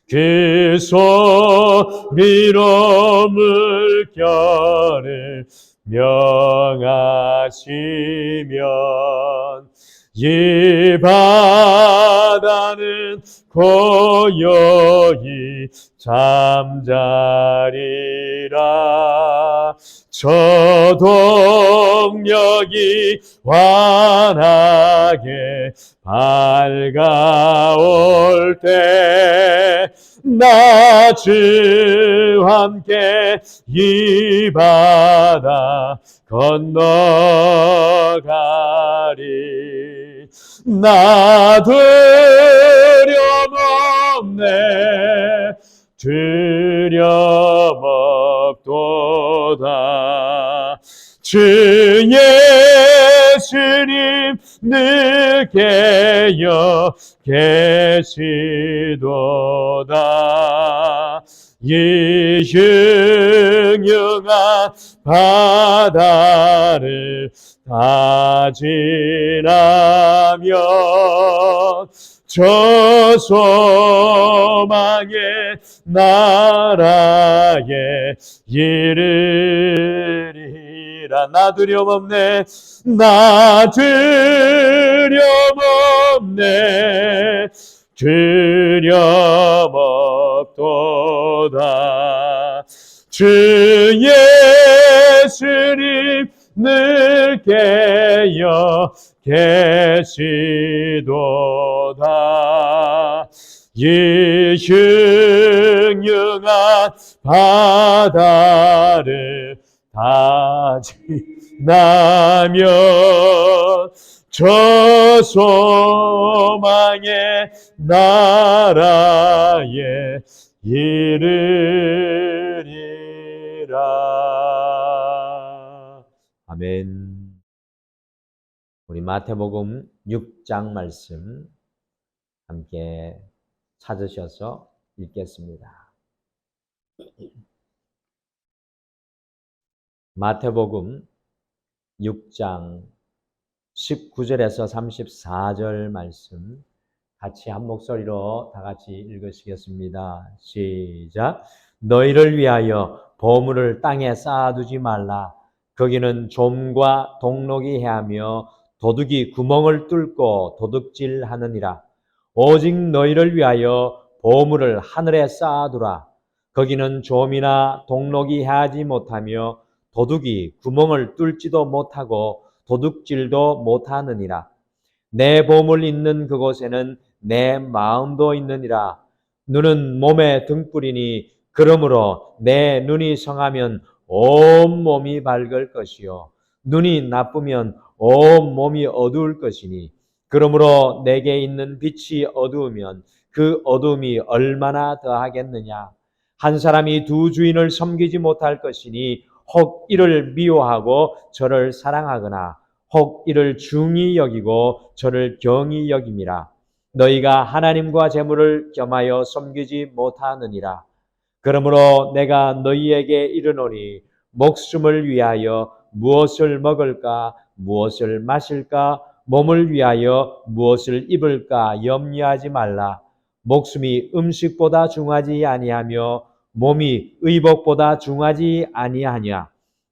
그 소리로 물결을 명하시면 이 바다는 고요히 잠자리라. 저 동력이 환하게 밝아올 때 나 주와 함께 이 바다 건너가리. 나 두려움 없네, 두려움 없도다. 주 예수님 늘 깨어 계시도다. 이 흉흉한 바다를 다 지나면 저 소망의 나라에 이르리라. 나 두려움 없네, 나 두려움 없네, 두려움 없도다. 주 예수님 늘 깨어 계시도다. 이 흉흉한 바다를 다 지나면 저 소망의 나라에 이르리라. 아멘. 우리 마태복음 6장 말씀 함께 찾으셔서 읽겠습니다. 마태복음 6장 19절에서 34절 말씀 같이 한 목소리로 다 같이 읽으시겠습니다. 시작. 너희를 위하여 보물을 땅에 쌓아두지 말라. 거기는 좀과 동록이 해하며 도둑이 구멍을 뚫고 도둑질하느니라. 오직 너희를 위하여 보물을 하늘에 쌓아두라. 거기는 좀이나 동록이 해하지 못하며 도둑이 구멍을 뚫지도 못하고 도둑질도 못하느니라. 내 보물 있는 그곳에는 내 마음도 있느니라. 눈은 몸의 등불이니 그러므로 내 눈이 성하면 온 몸이 밝을 것이요 눈이 나쁘면 온 몸이 어두울 것이니 그러므로 내게 있는 빛이 어두우면 그 어두움이 얼마나 더하겠느냐. 한 사람이 두 주인을 섬기지 못할 것이니 혹 이를 미워하고 저를 사랑하거나 혹 이를 중히 여기고 저를 경히 여김이라. 너희가 하나님과 재물을 겸하여 섬기지 못하느니라. 그러므로 내가 너희에게 이르노니 목숨을 위하여 무엇을 먹을까 무엇을 마실까 몸을 위하여 무엇을 입을까 염려하지 말라. 목숨이 음식보다 중하지 아니하며 몸이 의복보다 중하지 아니하냐.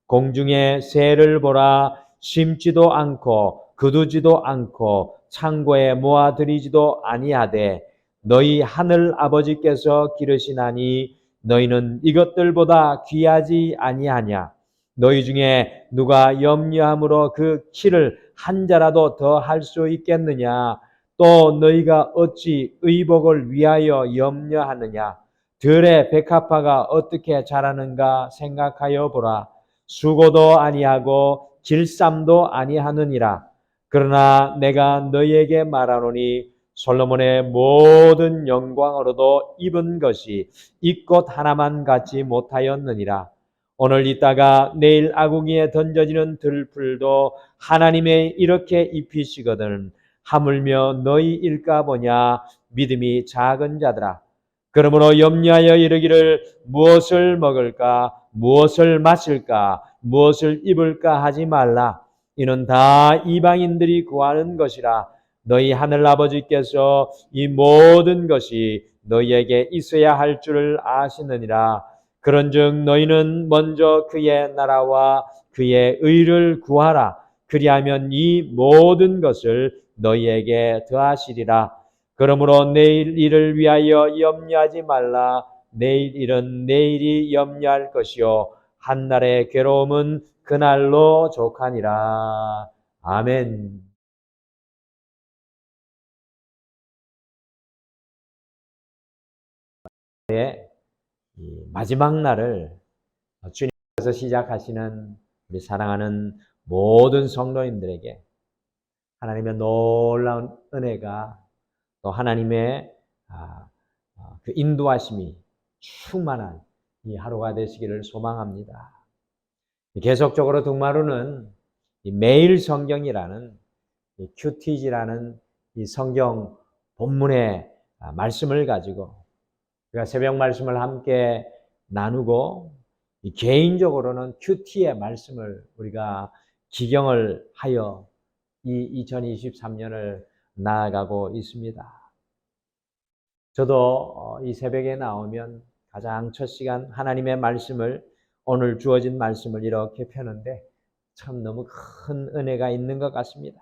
공중의 새를 보라. 심지도 않고 거두지도 않고 창고에 모아들이지도 아니하되 너희 하늘 아버지께서 기르시나니 너희는 이것들보다 귀하지 아니하냐. 너희 중에 누가 염려함으로 그 키를 한 자라도 더 할 수 있겠느냐. 또 너희가 어찌 의복을 위하여 염려하느냐. 들의 백합화가 어떻게 자라는가 생각하여 보라. 수고도 아니하고 길쌈도 아니하느니라. 그러나 내가 너희에게 말하노니 솔로몬의 모든 영광으로도 입은 것이 이 꽃 하나만 갖지 못하였느니라. 오늘 있다가 내일 아궁이에 던져지는 들풀도 하나님의 이렇게 입히시거든 하물며 너희일까 보냐. 믿음이 작은 자들아. 그러므로 염려하여 이르기를 무엇을 먹을까 무엇을 마실까 무엇을 입을까 하지 말라. 이는 다 이방인들이 구하는 것이라. 너희 하늘 아버지께서 이 모든 것이 너희에게 있어야 할 줄을 아시느니라. 그런즉 너희는 먼저 그의 나라와 그의 의를 구하라. 그리하면 이 모든 것을 너희에게 더하시리라. 그러므로 내일 일을 위하여 염려하지 말라. 내일 일은 내일이 염려할 것이요 한날의 괴로움은 그날로 족하니라. 아멘. 이 마지막 날을 주님께서 시작하시는 우리 사랑하는 모든 성도님들에게 하나님의 놀라운 은혜가 또 하나님의 그 인도하심이 충만한 이 하루가 되시기를 소망합니다. 계속적으로 등마루는 이 매일 성경이라는 이 큐티지라는 이 성경 본문의 말씀을 가지고 우리가 새벽 말씀을 함께 나누고 개인적으로는 큐티의 말씀을 우리가 기경을 하여 이 2023년을 나아가고 있습니다. 저도 이 새벽에 나오면 가장 첫 시간 하나님의 말씀을 오늘 주어진 말씀을 이렇게 펴는데 참 너무 큰 은혜가 있는 것 같습니다.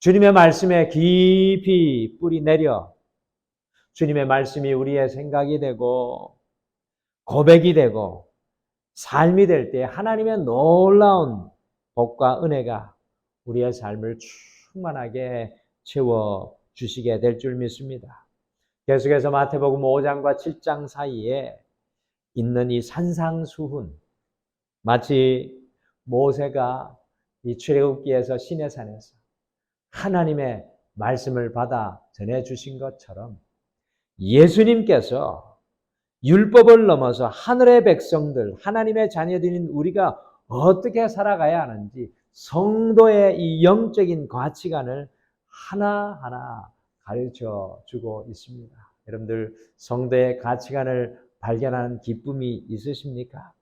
주님의 말씀에 깊이 뿌리 내려 주님의 말씀이 우리의 생각이 되고 고백이 되고 삶이 될 때 하나님의 놀라운 복과 은혜가 우리의 삶을 충만하게 채워주시게 될 줄 믿습니다. 계속해서 마태복음 5장과 7장 사이에 있는 이 산상수훈, 마치 모세가 이 출애굽기에서 시내산에서 하나님의 말씀을 받아 전해주신 것처럼 예수님께서 율법을 넘어서 하늘의 백성들, 하나님의 자녀들인 우리가 어떻게 살아가야 하는지 성도의 이 영적인 가치관을 하나하나 가르쳐 주고 있습니다. 여러분들 성도의 가치관을 발견하는 기쁨이 있으십니까?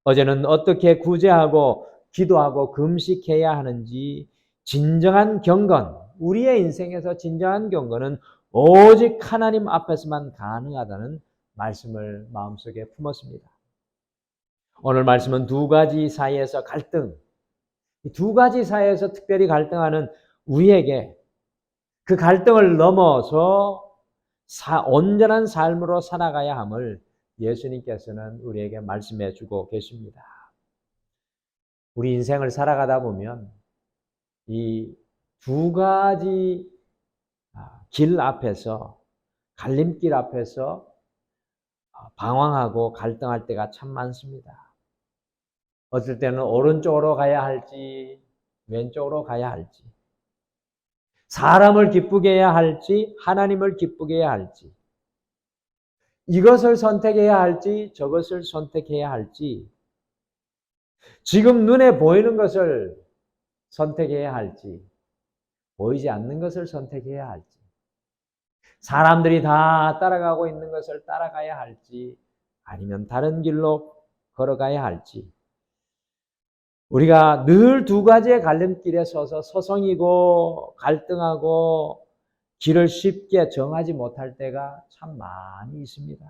어제는 어떻게 구제하고 기도하고 금식해야 하는지 진정한 경건, 우리의 인생에서 진정한 경건은 오직 하나님 앞에서만 가능하다는 말씀을 마음속에 품었습니다. 오늘 말씀은 두 가지 사이에서 갈등, 두 가지 사이에서 특별히 갈등하는 우리에게 그 갈등을 넘어서 온전한 삶으로 살아가야 함을 예수님께서는 우리에게 말씀해 주고 계십니다. 우리 인생을 살아가다 보면 이 두 가지 길 앞에서, 갈림길 앞에서 방황하고 갈등할 때가 참 많습니다. 어떨 때는 오른쪽으로 가야 할지 왼쪽으로 가야 할지, 사람을 기쁘게 해야 할지 하나님을 기쁘게 해야 할지, 이것을 선택해야 할지 저것을 선택해야 할지, 지금 눈에 보이는 것을 선택해야 할지 보이지 않는 것을 선택해야 할지, 사람들이 다 따라가고 있는 것을 따라가야 할지 아니면 다른 길로 걸어가야 할지, 우리가 늘 두 가지의 갈림길에 서서 서성이고 갈등하고 길을 쉽게 정하지 못할 때가 참 많이 있습니다.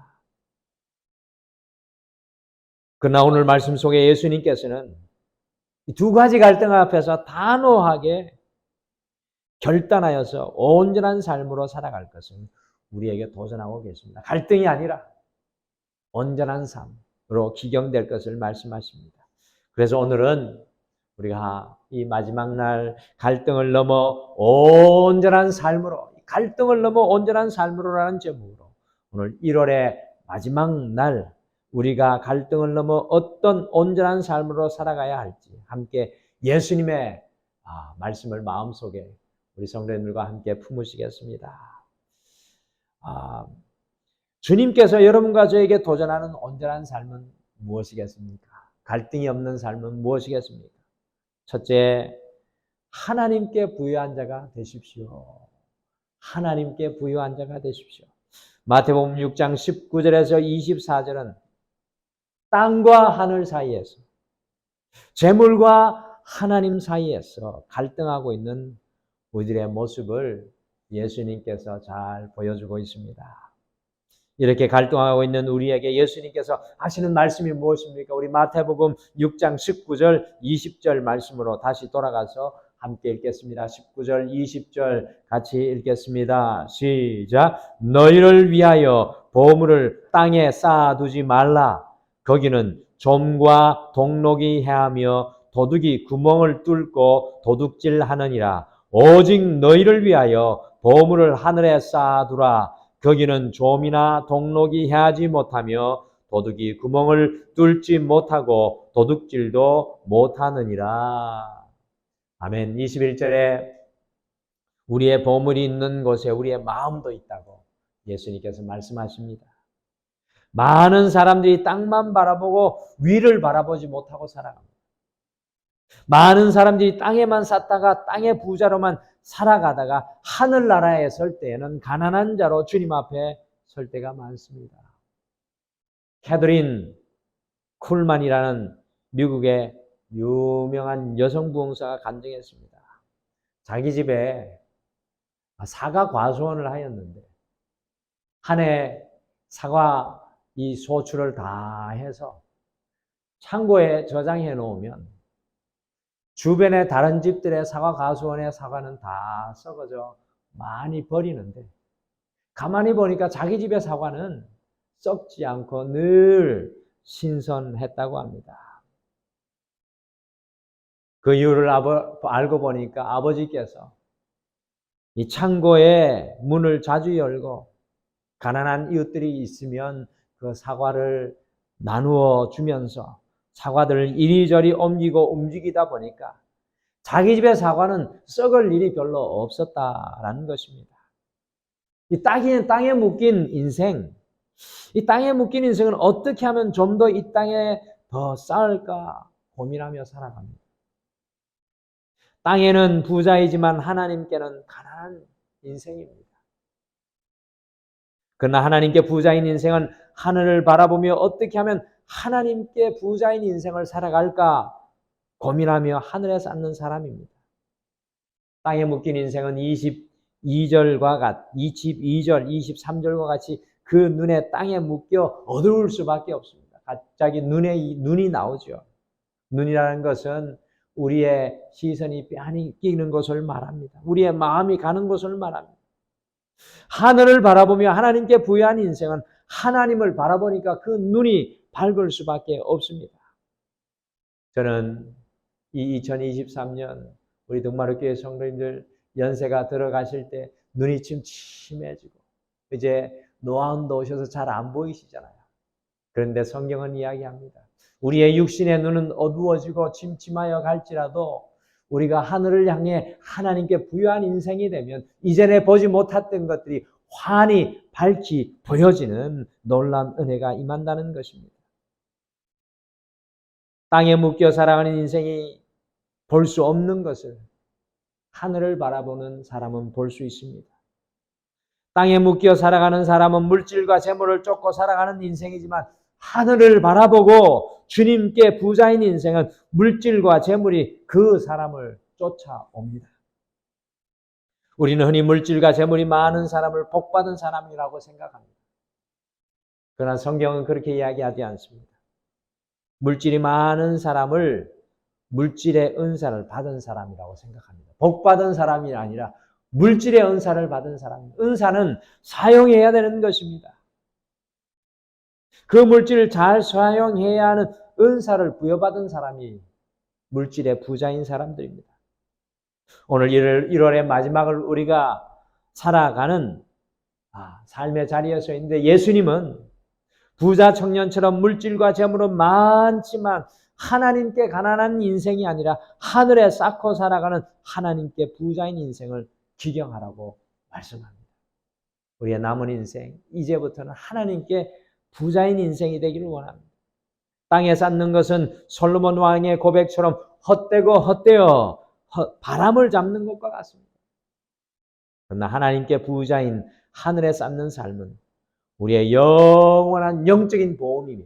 그러나 오늘 말씀 속에 예수님께서는 이 두 가지 갈등 앞에서 단호하게 결단하여서 온전한 삶으로 살아갈 것은 우리에게 도전하고 계십니다. 갈등이 아니라 온전한 삶으로 기경될 것을 말씀하십니다. 그래서 오늘은 우리가 이 마지막 날 갈등을 넘어 온전한 삶으로, 갈등을 넘어 온전한 삶으로라는 제목으로 오늘 1월의 마지막 날 우리가 갈등을 넘어 어떤 온전한 삶으로 살아가야 할지 함께 예수님의 말씀을 마음속에 우리 성도님들과 함께 품으시겠습니다. 주님께서 여러분과 저에게 도전하는 온전한 삶은 무엇이겠습니까? 갈등이 없는 삶은 무엇이겠습니까? 첫째, 하나님께 부유한 자가 되십시오. 하나님께 부유한 자가 되십시오. 마태복음 6장 19절에서 24절은 땅과 하늘 사이에서, 재물과 하나님 사이에서 갈등하고 있는 우리들의 모습을 예수님께서 잘 보여주고 있습니다. 이렇게 갈등하고 있는 우리에게 예수님께서 하시는 말씀이 무엇입니까? 우리 마태복음 6장 19절, 20절 말씀으로 다시 돌아가서 함께 읽겠습니다. 19절, 20절 같이 읽겠습니다. 시작. 너희를 위하여 보물을 땅에 쌓아두지 말라. 거기는 좀과 동록이 해하며 도둑이 구멍을 뚫고 도둑질하느니라. 오직 너희를 위하여 보물을 하늘에 쌓아두라. 거기는 좀이나 동록이 해하지 못하며 도둑이 구멍을 뚫지 못하고 도둑질도 못하느니라. 아멘. 21절에 우리의 보물이 있는 곳에 우리의 마음도 있다고 예수님께서 말씀하십니다. 많은 사람들이 땅만 바라보고 위를 바라보지 못하고 살아갑니다. 많은 사람들이 땅에만 쌌다가 땅의 부자로만 살아가다가 하늘나라에 설 때에는 가난한 자로 주님 앞에 설 때가 많습니다. 캐더린 쿨만이라는 미국의 유명한 여성 부흥사가 간증했습니다. 자기 집에 사과 과수원을 하였는데 한 해 사과 이 소출을 다 해서 창고에 저장해 놓으면 주변의 다른 집들의 사과 과수원의 사과는 다 썩어져 많이 버리는데 가만히 보니까 자기 집의 사과는 썩지 않고 늘 신선했다고 합니다. 그 이유를 알고 보니까 아버지께서 이 창고에 문을 자주 열고 가난한 이웃들이 있으면 그 사과를 나누어 주면서 사과들을 이리저리 옮기고 움직이다 보니까 자기 집의 사과는 썩을 일이 별로 없었다라는 것입니다. 이 땅에 묶인 인생, 이 땅에 묶인 인생은 어떻게 하면 좀 더 이 땅에 더 쌓을까 고민하며 살아갑니다. 땅에는 부자이지만 하나님께는 가난한 인생입니다. 그러나 하나님께 부자인 인생은 하늘을 바라보며 어떻게 하면 하나님께 부자인 인생을 살아갈까 고민하며 하늘에 쌓는 사람입니다. 땅에 묶인 인생은 22절, 23절과 같이 그 눈에 땅에 묶여 어두울 수밖에 없습니다. 갑자기 눈이 나오죠. 눈이라는 것은 우리의 시선이 빤히 끼는 것을 말합니다. 우리의 마음이 가는 것을 말합니다. 하늘을 바라보며 하나님께 부여한 인생은 하나님을 바라보니까 그 눈이 밝을 수밖에 없습니다. 저는 이 2023년 우리 동마루교회 성도님들 연세가 들어가실 때 눈이 침침해지고 이제 노안도 오셔서 잘 안 보이시잖아요. 그런데 성경은 이야기합니다. 우리의 육신의 눈은 어두워지고 침침하여 갈지라도 우리가 하늘을 향해 하나님께 부여한 인생이 되면 이전에 보지 못했던 것들이 환히 밝히 보여지는 놀라운 은혜가 임한다는 것입니다. 땅에 묶여 살아가는 인생이 볼 수 없는 것을 하늘을 바라보는 사람은 볼 수 있습니다. 땅에 묶여 살아가는 사람은 물질과 재물을 쫓고 살아가는 인생이지만 하늘을 바라보고 주님께 부자인 인생은 물질과 재물이 그 사람을 쫓아옵니다. 우리는 흔히 물질과 재물이 많은 사람을 복받은 사람이라고 생각합니다. 그러나 성경은 그렇게 이야기하지 않습니다. 물질이 많은 사람을 물질의 은사를 받은 사람이라고 생각합니다. 복받은 사람이 아니라 물질의 은사를 받은 사람입니다. 은사는 사용해야 되는 것입니다. 그 물질을 잘 사용해야 하는 은사를 부여받은 사람이 물질의 부자인 사람들입니다. 오늘 1월의 마지막을 우리가 살아가는 삶의 자리에 서 있는데 예수님은 부자 청년처럼 물질과 재물은 많지만 하나님께 가난한 인생이 아니라 하늘에 쌓고 살아가는 하나님께 부자인 인생을 기경하라고 말씀합니다. 우리의 남은 인생 이제부터는 하나님께 부자인 인생이 되기를 원합니다. 땅에 쌓는 것은 솔로몬 왕의 고백처럼 헛되고 헛되어 바람을 잡는 것과 같습니다. 그러나 하나님께 부자인 하늘에 쌓는 삶은 우리의 영원한 영적인 보험이며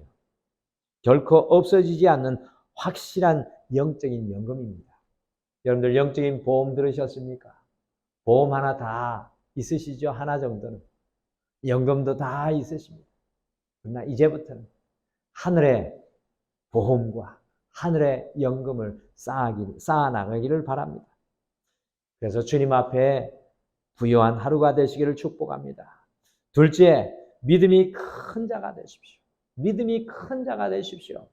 결코 없어지지 않는 확실한 영적인 연금입니다. 여러분들 영적인 보험 들으셨습니까? 보험 하나 다 있으시죠? 하나 정도는. 연금도 다 있으십니다. 그러나 이제부터는 하늘의 보험과 하늘의 연금을 쌓아나가기를 바랍니다. 그래서 주님 앞에 부요한 하루가 되시기를 축복합니다. 둘째, 믿음이 큰 자가 되십시오. 믿음이 큰 자가 되십시오.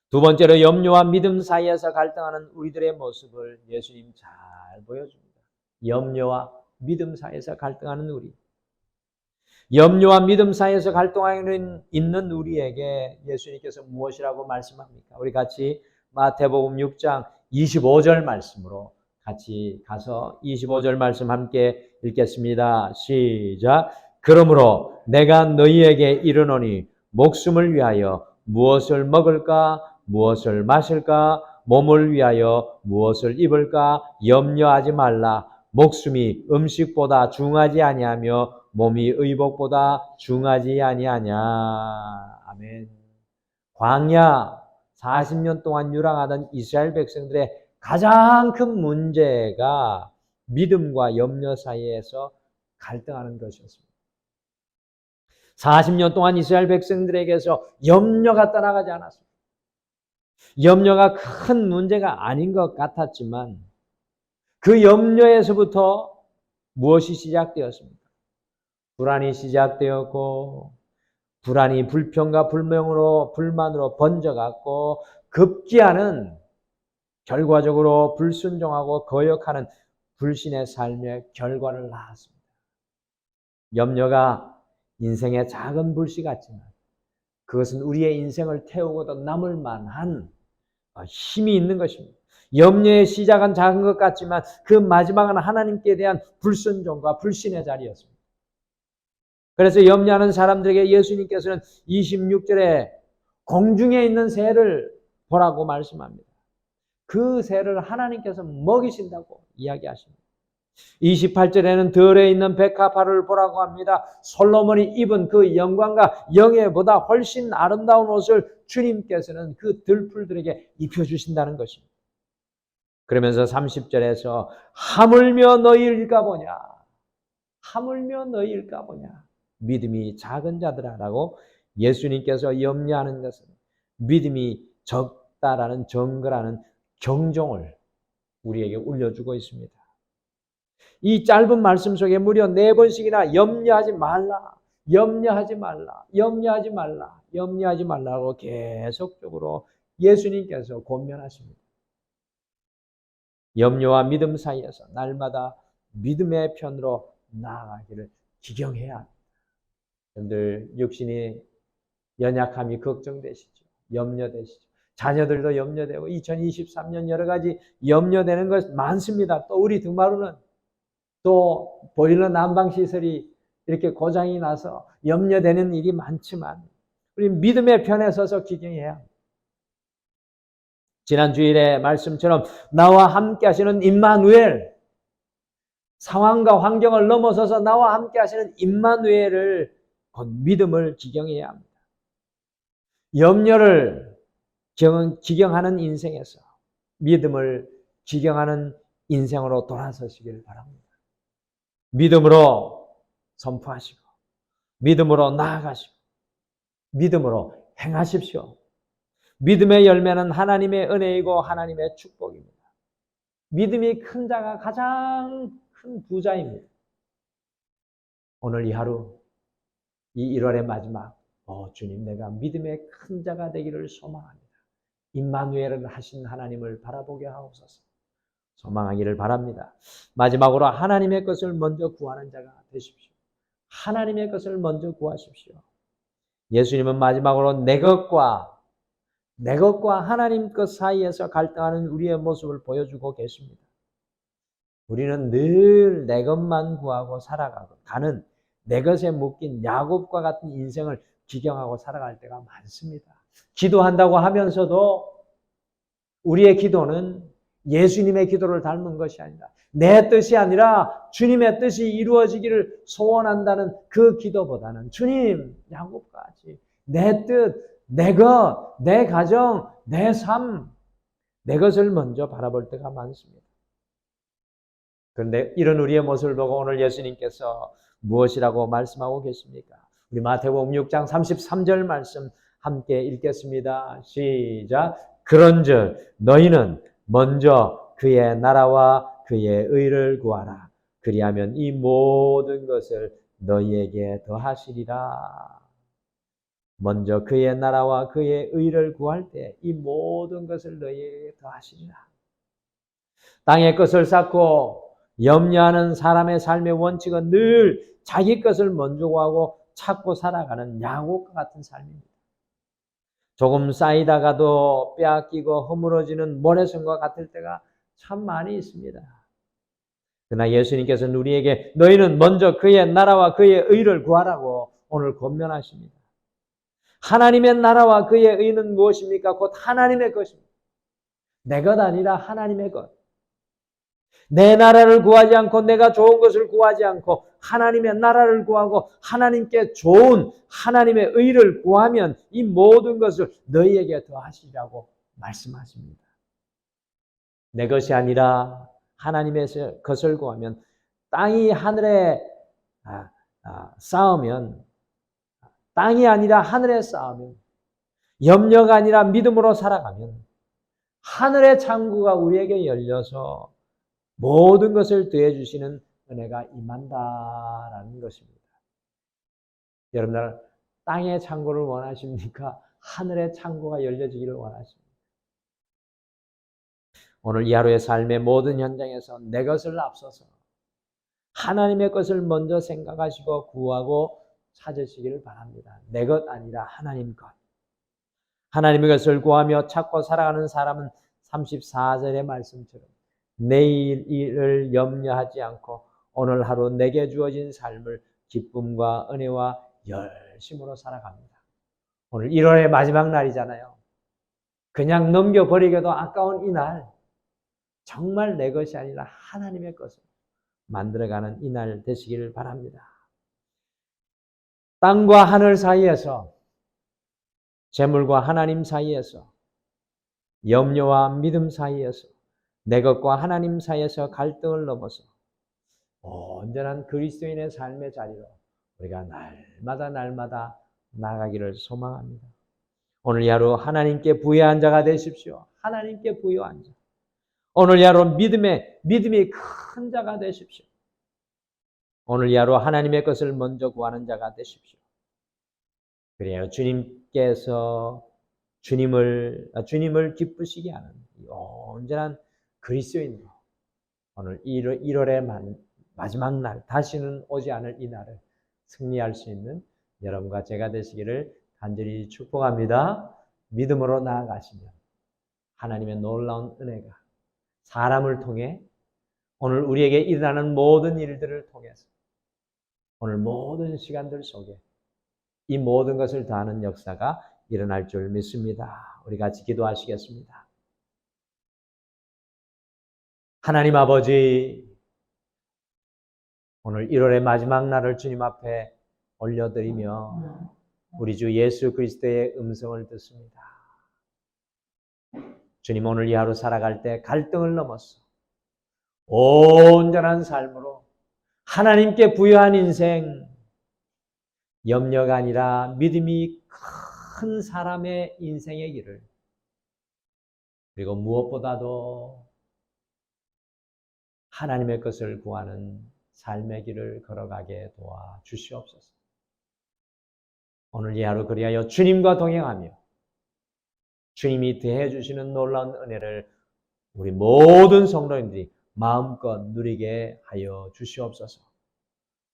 두 번째로 염려와 믿음 사이에서 갈등하는 우리들의 모습을 예수님 잘 보여줍니다. 염려와 믿음 사이에서 갈등하는 우리. 염려와 믿음 사이에서 갈등하고 있는 우리에게 예수님께서 무엇이라고 말씀합니까? 우리 같이 마태복음 6장 25절 말씀으로 같이 가서 25절 말씀 함께 읽겠습니다. 시작. 그러므로 내가 너희에게 이르노니 목숨을 위하여 무엇을 먹을까? 무엇을 마실까? 몸을 위하여 무엇을 입을까? 염려하지 말라. 목숨이 음식보다 중하지 아니하며 몸이 의복보다 중하지 아니하냐. 아멘. 광야 40년 동안 유랑하던 이스라엘 백성들의 가장 큰 문제가 믿음과 염려 사이에서 갈등하는 것이었습니다. 40년 동안 이스라엘 백성들에게서 염려가 떠나가지 않았습니다. 염려가 큰 문제가 아닌 것 같았지만 그 염려에서부터 무엇이 시작되었습니까? 불안이 시작되었고, 불안이 불평과 불만으로 번져갔고, 급기야는 결과적으로 불순종하고 거역하는 불신의 삶의 결과를 낳았습니다. 염려가 인생의 작은 불씨 같지만 그것은 우리의 인생을 태우고도 남을 만한 힘이 있는 것입니다. 염려의 시작은 작은 것 같지만 그 마지막은 하나님께 대한 불순종과 불신의 자리였습니다. 그래서 염려하는 사람들에게 예수님께서는 26절에 공중에 있는 새를 보라고 말씀합니다. 그 새를 하나님께서 먹이신다고 이야기하십니다. 28절에는 들에 있는 백합화를 보라고 합니다. 솔로몬이 입은 그 영광과 영예보다 훨씬 아름다운 옷을 주님께서는 그 들풀들에게 입혀주신다는 것입니다. 그러면서 30절에서 하물며 너희일까 보냐. 하물며 너희일까 보냐. 믿음이 작은 자들아라고 예수님께서 염려하는 것은 믿음이 적다라는 정거라는 경종을 우리에게 울려주고 있습니다. 이 짧은 말씀 속에 무려 4번씩이나 염려하지 말라, 염려하지 말라, 염려하지 말라, 염려하지 말라고 계속적으로 예수님께서 권면하십니다. 염려와 믿음 사이에서 날마다 믿음의 편으로 나아가기를 기경해야 합니다. 여러분들 육신이 연약함이 걱정되시죠? 염려되시죠? 자녀들도 염려되고 2023년 여러 가지 염려되는 것 많습니다. 또 우리 등마루는 또 보일러 난방시설이 이렇게 고장이 나서 염려되는 일이 많지만 우리 믿음의 편에 서서 기경해야 합니다. 지난 주일의 말씀처럼 나와 함께 하시는 임마누엘, 상황과 환경을 넘어서서 나와 함께 하시는 임마누엘을 곧 믿음을 기경해야 합니다. 염려를 기경하는 인생에서 믿음을 기경하는 인생으로 돌아서시길 바랍니다. 믿음으로 선포하시고 믿음으로 나아가시고 믿음으로 행하십시오. 믿음의 열매는 하나님의 은혜이고 하나님의 축복입니다. 믿음이 큰 자가 가장 큰 부자입니다. 오늘 이 하루, 이 1월의 마지막, 주님 내가 믿음의 큰 자가 되기를 소망합니다. 임마누엘을 하신 하나님을 바라보게 하옵소서. 소망하기를 바랍니다. 마지막으로 하나님의 것을 먼저 구하는 자가 되십시오. 하나님의 것을 먼저 구하십시오. 예수님은 마지막으로 내 것과 하나님 것 사이에서 갈등하는 우리의 모습을 보여주고 계십니다. 우리는 늘 내 것만 구하고 살아가는 내 것에 묶인 야곱과 같은 인생을 기경하고 살아갈 때가 많습니다. 기도한다고 하면서도 우리의 기도는 예수님의 기도를 닮은 것이 아니라 내 뜻이 아니라 주님의 뜻이 이루어지기를 소원한다는 그 기도보다는 주님, 야곱과 같이 내 뜻, 내 것, 내 가정, 내 삶, 내 것을 먼저 바라볼 때가 많습니다. 그런데 이런 우리의 모습을 보고 오늘 예수님께서 무엇이라고 말씀하고 계십니까? 우리 마태복음 6장 33절 말씀 함께 읽겠습니다. 시작. 그런즉 너희는 먼저 그의 나라와 그의 의를 구하라. 그리하면 이 모든 것을 너희에게 더하시리라. 먼저 그의 나라와 그의 의를 구할 때 이 모든 것을 너희에게 더하시리라. 땅의 것을 쌓고 염려하는 사람의 삶의 원칙은 늘 자기 것을 먼저 구하고 찾고 살아가는 야곱과 같은 삶입니다. 조금 쌓이다가도 빼앗기고 허물어지는 모래성과 같을 때가 참 많이 있습니다. 그러나 예수님께서는 우리에게 너희는 먼저 그의 나라와 그의 의를 구하라고 오늘 권면하십니다. 하나님의 나라와 그의 의는 무엇입니까? 곧 하나님의 것입니다. 내 것 아니라 하나님의 것. 내 나라를 구하지 않고 내가 좋은 것을 구하지 않고 하나님의 나라를 구하고 하나님께 좋은 하나님의 의를 구하면 이 모든 것을 너희에게 더하시리라고 말씀하십니다. 내 것이 아니라 하나님의 것을 구하면 땅이 하늘에 쌓으면 땅이 아니라 하늘에 쌓으면 염려가 아니라 믿음으로 살아가면 하늘의 창구가 우리에게 열려서 모든 것을 더해주시는 은혜가 임한다라는 것입니다. 여러분들 땅의 창고를 원하십니까? 하늘의 창고가 열려지기를 원하십니까? 오늘 이 하루의 삶의 모든 현장에서 내 것을 앞서서 하나님의 것을 먼저 생각하시고 구하고 찾으시기를 바랍니다. 내 것 아니라 하나님 것. 하나님의 것을 구하며 찾고 살아가는 사람은 34절의 말씀처럼 내일 일을 염려하지 않고 오늘 하루 내게 주어진 삶을 기쁨과 은혜와 열심으로 살아갑니다. 오늘 1월의 마지막 날이잖아요. 그냥 넘겨버리기도 아까운 이 날, 정말 내 것이 아니라 하나님의 것을 만들어가는 이 날 되시기를 바랍니다. 땅과 하늘 사이에서, 재물과 하나님 사이에서, 염려와 믿음 사이에서, 내 것과 하나님 사이에서 갈등을 넘어서 온전한 그리스도인의 삶의 자리로 우리가 날마다 나아가기를 소망합니다. 오늘 이 하루 하나님께 부여한 자가 되십시오. 하나님께 부여한 자. 오늘 이 하루 믿음이 큰 자가 되십시오. 오늘 이 하루 하나님의 것을 먼저 구하는 자가 되십시오. 그래야 주님께서 주님을 기쁘시게 하는 온전한 그리스도인으로 오늘 1월의 마지막 날, 다시는 오지 않을 이 날을 승리할 수 있는 여러분과 제가 되시기를 간절히 축복합니다. 믿음으로 나아가시면 하나님의 놀라운 은혜가 사람을 통해 오늘 우리에게 일어나는 모든 일들을 통해서 오늘 모든 시간들 속에 이 모든 것을 다하는 역사가 일어날 줄 믿습니다. 우리 같이 기도하시겠습니다. 하나님 아버지, 오늘 1월의 마지막 날을 주님 앞에 올려드리며 우리 주 예수 그리스도의 음성을 듣습니다. 주님, 오늘 이 하루 살아갈 때 갈등을 넘어서 온전한 삶으로 하나님께 부여한 인생, 염려가 아니라 믿음이 큰 사람의 인생의 길을, 그리고 무엇보다도 하나님의 것을 구하는 삶의 길을 걸어가게 도와 주시옵소서. 오늘 이 하루 그리하여 주님과 동행하며 주님이 대해 주시는 놀라운 은혜를 우리 모든 성도님들이 마음껏 누리게 하여 주시옵소서.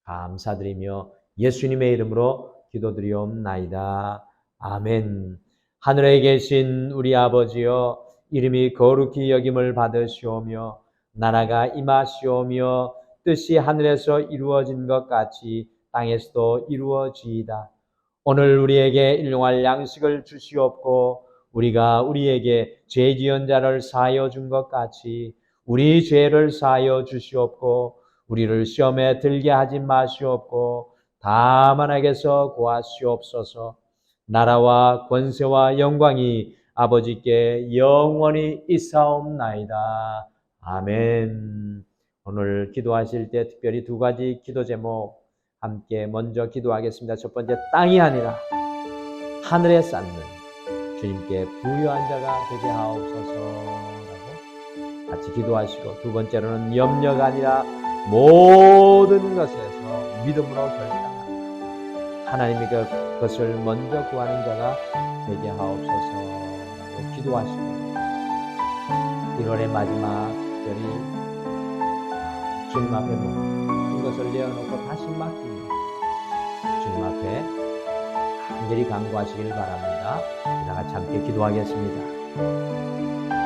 감사드리며 예수님의 이름으로 기도드리옵나이다. 아멘. 하늘에 계신 우리 아버지여, 이름이 거룩히 여김을 받으시오며 나라가 임하시오며 뜻이 하늘에서 이루어진 것 같이 땅에서도 이루어지이다. 오늘 우리에게 일용할 양식을 주시옵고 우리가 우리에게 죄 지은 자를 사하여 준 것 같이 우리 죄를 사하여 주시옵고 우리를 시험에 들게 하지 마시옵고 다만 악에서 구하시옵소서. 나라와 권세와 영광이 아버지께 영원히 있사옵나이다. 아멘. 오늘 기도하실 때 특별히 두 가지 기도 제목 함께 먼저 기도하겠습니다. 첫 번째, 땅이 아니라 하늘에 쌓는 주님께 부유한 자가 되게 하옵소서라고 같이 기도하시고, 두 번째로는 염려가 아니라 모든 것에서 믿음으로 결단하는 하나님이 그것을 먼저 구하는 자가 되게 하옵소서라고 기도하시고, 1월의 마지막 특별히 주님 앞에 모든 것을 내어놓고 다시 맡기는 주님 앞에 간절히 간구하시길 바랍니다. 다 같이 함께 기도하겠습니다.